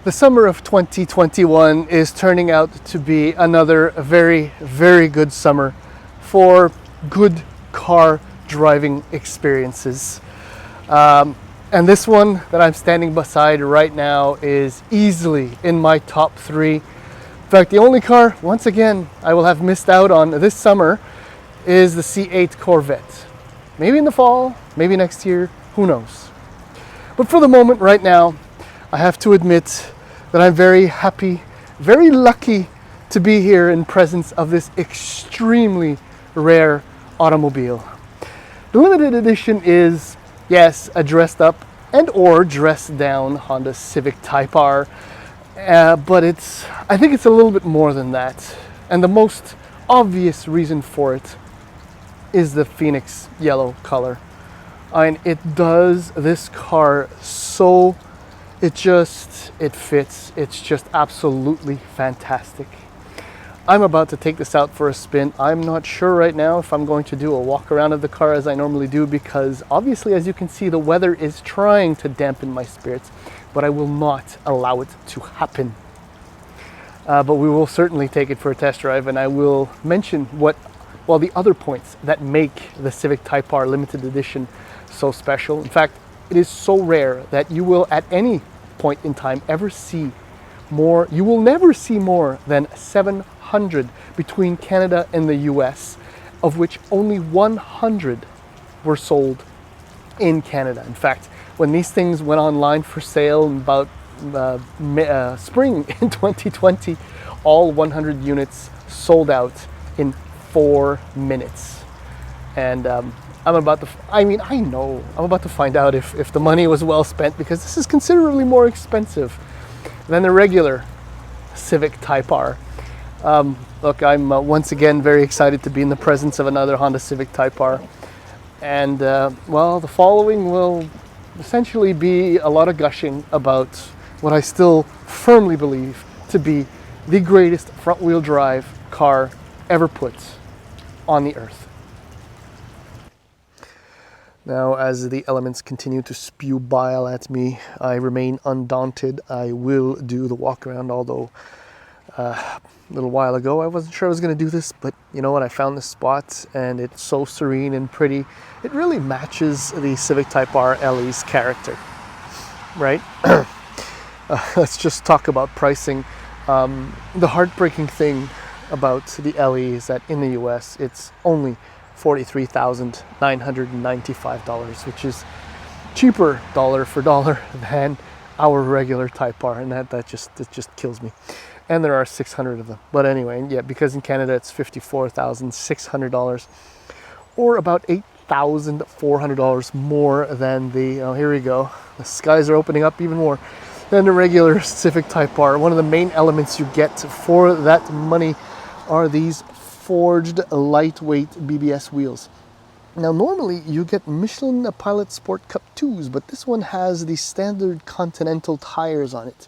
The summer of 2021 is turning out to be another very, very good summer for good car driving experiences. And this one that I'm standing beside right now is easily in my top three. In fact, the only car, once again, I will have missed out on this summer is the C8 Corvette. Maybe in the fall, maybe next year, who knows. But for the moment right now, I have to admit that I'm very happy, very lucky to be here in presence of this extremely rare automobile. The limited edition is, yes, a dressed up and or dressed down Honda Civic Type R, but I think it's a little bit more than that. And the most obvious reason for it is the Phoenix yellow color. And it does this car so, it fits. It's just absolutely fantastic. I'm about to take this out for a spin. I'm not sure right now if I'm going to do a walk around of the car as I normally do, because obviously, as you can see, the weather is trying to dampen my spirits, but I will not allow it to happen. But we will certainly take it for a test drive, and I will mention the other points that make the Civic Type R limited edition so special. In fact, it is so rare that you will at any point in time ever see more. You will never see more than 700 between Canada and the US, of which only 100 were sold in Canada. In fact, when these things went online for sale in about spring in 2020, all 100 units sold out in 4 minutes. And I'm about to find out if the money was well spent, because this is considerably more expensive than the regular Civic Type R. Look, I'm once again very excited to be in the presence of another Honda Civic Type R. And the following will essentially be a lot of gushing about what I still firmly believe to be the greatest front-wheel drive car ever put on the earth. Now, as the elements continue to spew bile at me, I remain undaunted. I will do the walk around, although a little while ago I wasn't sure I was going to do this, but you know what, I found this spot and it's so serene and pretty. It really matches the Civic Type R LE's character, right? Let's just talk about pricing. The heartbreaking thing about the LE is that in the US it's only $43,995, which is cheaper dollar for dollar than our regular Type R, and that just kills me. And there are 600 of them. But anyway, yeah, because in Canada it's $54,600, or about $8,400 more than here we go. The skies are opening up even more than the regular Civic Type R. One of the main elements you get for that money are these forged lightweight BBS wheels. Now, normally you get Michelin Pilot Sport Cup 2s, but this one has the standard Continental tires on it.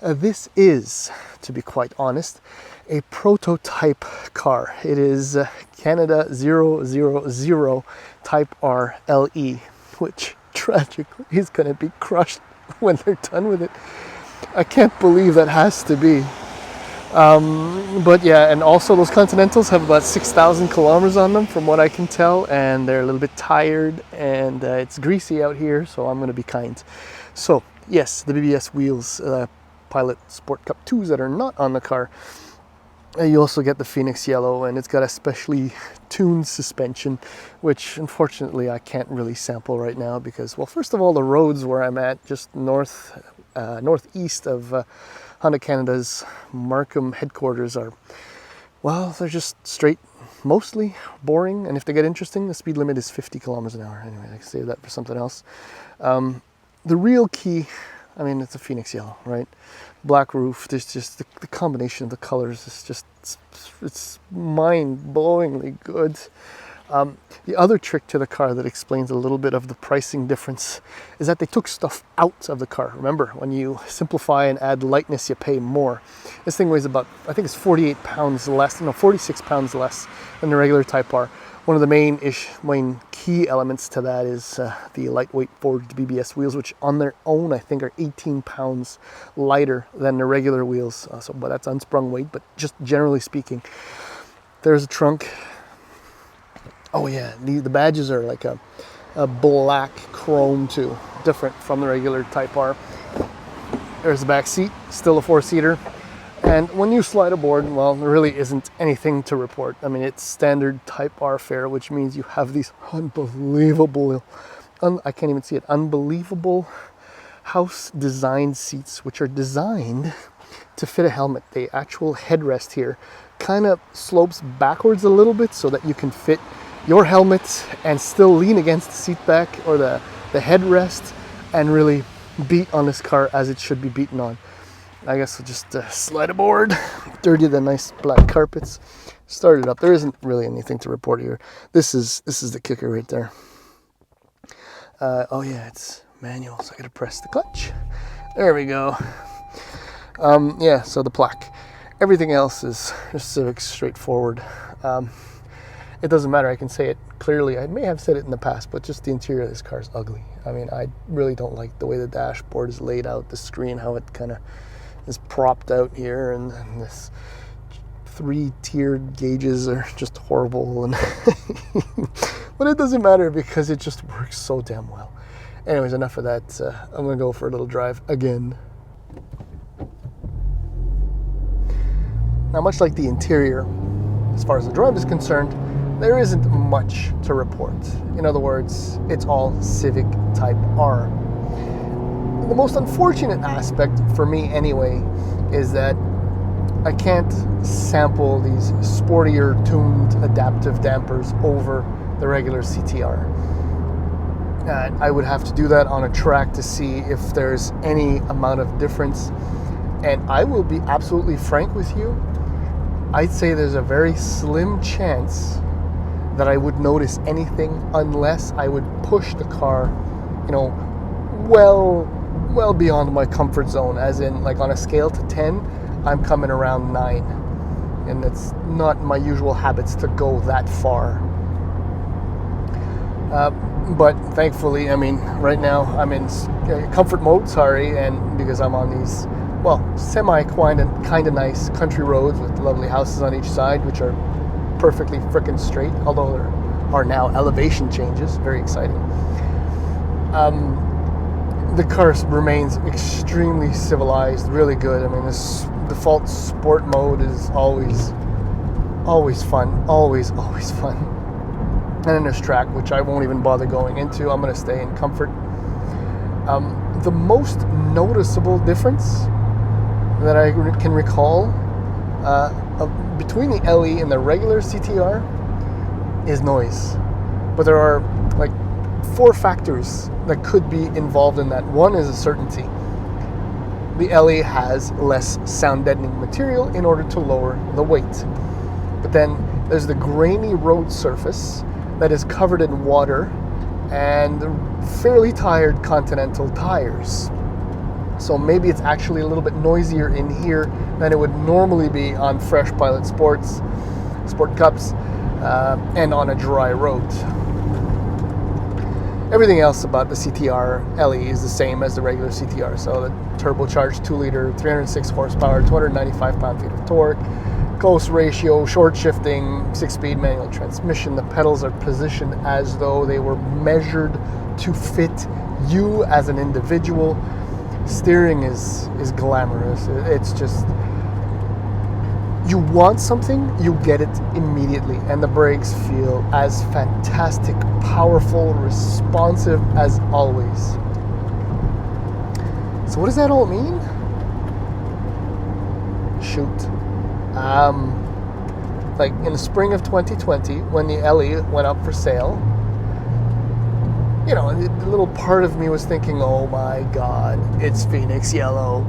This is, to be quite honest, a prototype car. It is Canada 000 Type R LE, which tragically is going to be crushed when they're done with it. I can't believe that has to be. But yeah, and also those Continentals have about 6,000 kilometers on them from what I can tell, and they're a little bit tired, and it's greasy out here, so I'm going to be kind. So yes, the BBS wheels, Pilot Sport Cup 2s that are not on the car. You also get the Phoenix yellow, and it's got a specially tuned suspension, which unfortunately I can't really sample right now because, well, first of all, the roads where I'm at, just northeast of Honda Canada's Markham headquarters, they're just straight, mostly boring, and if they get interesting, the speed limit is 50 kilometers an hour. Anyway, I can save that for something else. The real key, it's a Phoenix yellow, right? Black roof, there's just the combination of the colors is it's mind-blowingly good. The other trick to the car that explains a little bit of the pricing difference is that they took stuff out of the car. Remember, when you simplify and add lightness, you pay more. This thing weighs about, I think it's 46 pounds less than the regular Type R. One of the main key elements to that is the lightweight forged BBS wheels, which on their own I think are 18 pounds lighter than the regular wheels. But that's unsprung weight. But just generally speaking, there's a trunk. Oh yeah, the badges are like a black chrome too, different from the regular Type R. There's the back seat, still a 4-seater. And when you slide aboard, well, there really isn't anything to report. I mean, it's standard Type R fare, which means you have these unbelievable, I can't even see it, unbelievable house designed seats, which are designed to fit a helmet. The actual headrest here kind of slopes backwards a little bit so that you can fit your helmet and still lean against the seat back or the headrest and really beat on this car as it should be beaten on. I guess we'll just slide aboard, dirty the nice black carpets, start it up. There isn't really anything to report here. This is the kicker right there. Oh yeah, it's manual, so I gotta press the clutch. There we go. Yeah, so the plaque. Everything else is just Civic, straightforward. It doesn't matter, I can say it clearly. I may have said it in the past, but just the interior of this car is ugly. I mean, I really don't like the way the dashboard is laid out, the screen, how it kind of is propped out here, and this 3-tiered gauges are just horrible. And but it doesn't matter because it just works so damn well. Anyways, enough of that. I'm going to go for a little drive again. Now, much like the interior, as far as the drive is concerned, there isn't much to report. In other words, it's all Civic Type R. The most unfortunate aspect, for me anyway, is that I can't sample these sportier tuned adaptive dampers over the regular CTR. I would have to do that on a track to see if there's any amount of difference. And I will be absolutely frank with you, I'd say there's a very slim chance that I would notice anything unless I would push the car, well beyond my comfort zone, as in, like, on a scale to 10, I'm coming around 9. And it's not my usual habits to go that far. But thankfully, I mean, right now I'm in comfort mode, and because I'm on these, kind of nice country roads with lovely houses on each side, which are perfectly frickin' straight, although there are now elevation changes, very exciting. The car remains extremely civilized, really good. I mean, this default sport mode is always fun, always fun. And in this track, which I won't even bother going into, I'm going to stay in comfort. The most noticeable difference that I can recall between the LE and the regular CTR is noise. But there are like 4 factors that could be involved in that. One is a certainty. The LE has less sound deadening material in order to lower the weight. But then there's the grainy road surface that is covered in water and fairly tired Continental tires. So maybe it's actually a little bit noisier in here than it would normally be on fresh Pilot Sports, Sport Cups, and on a dry road. Everything else about the CTR LE is the same as the regular CTR. So the turbocharged 2-liter, 306 horsepower, 295 pound-feet of torque, close ratio, short shifting, 6-speed manual transmission. The pedals are positioned as though they were measured to fit you as an individual. Steering is glamorous. It's just, you want something, you get it immediately. And the brakes feel as fantastic, powerful, responsive as always. So what does that all mean? Shoot. Like in the spring of 2020, when the LE went up for sale, a little part of me was thinking, oh my God, it's Phoenix Yellow.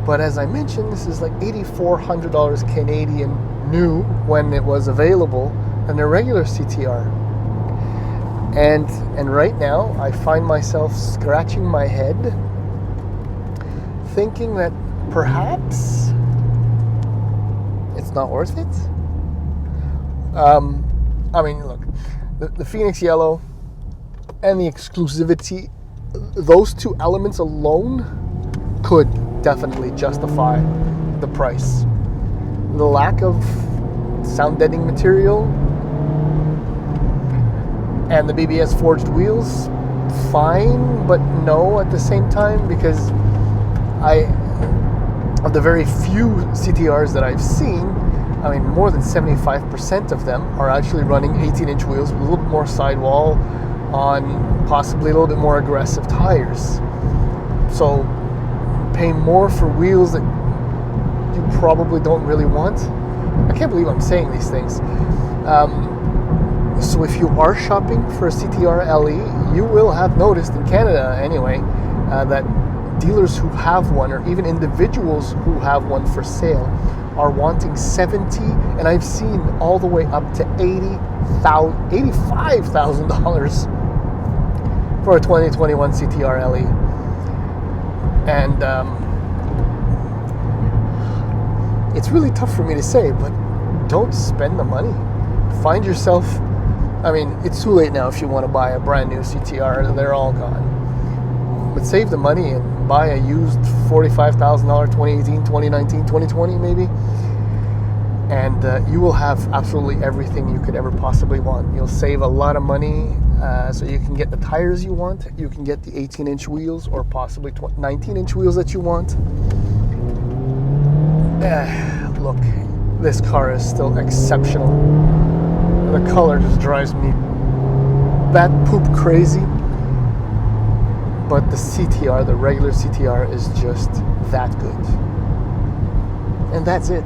But as I mentioned, this is like $8,400 Canadian new when it was available than a regular CTR. And right now, I find myself scratching my head, thinking that perhaps it's not worth it. I mean, look, the Phoenix Yellow and the exclusivity, those two elements alone could definitely justify the price. The lack of sound deadening material and the BBS forged wheels, fine, but no at the same time, because of the very few CTRs that I've seen, I mean, more than 75% of them are actually running 18-inch wheels with a little bit more sidewall on possibly a little bit more aggressive tires. So paying more for wheels that you probably don't really want. I can't believe I'm saying these things. So if you are shopping for a CTR LE, you will have noticed in Canada anyway, that dealers who have one, or even individuals who have one for sale, are wanting $70,000, and I've seen all the way up to $85,000 for a 2021 CTR LE. And it's really tough for me to say, but don't spend the money. Find yourself, I mean, it's too late now if you want to buy a brand new CTR, they're all gone. But save the money and buy a used $45,000 2018, 2019, 2020 maybe, and you will have absolutely everything you could ever possibly want. You'll save a lot of money, so you can get the tires you want, you can get the 18-inch wheels, or possibly 19-inch wheels that you want. Look, this car is still exceptional. The color just drives me bat poop crazy. But the CTR, the regular CTR, is just that good. And that's it.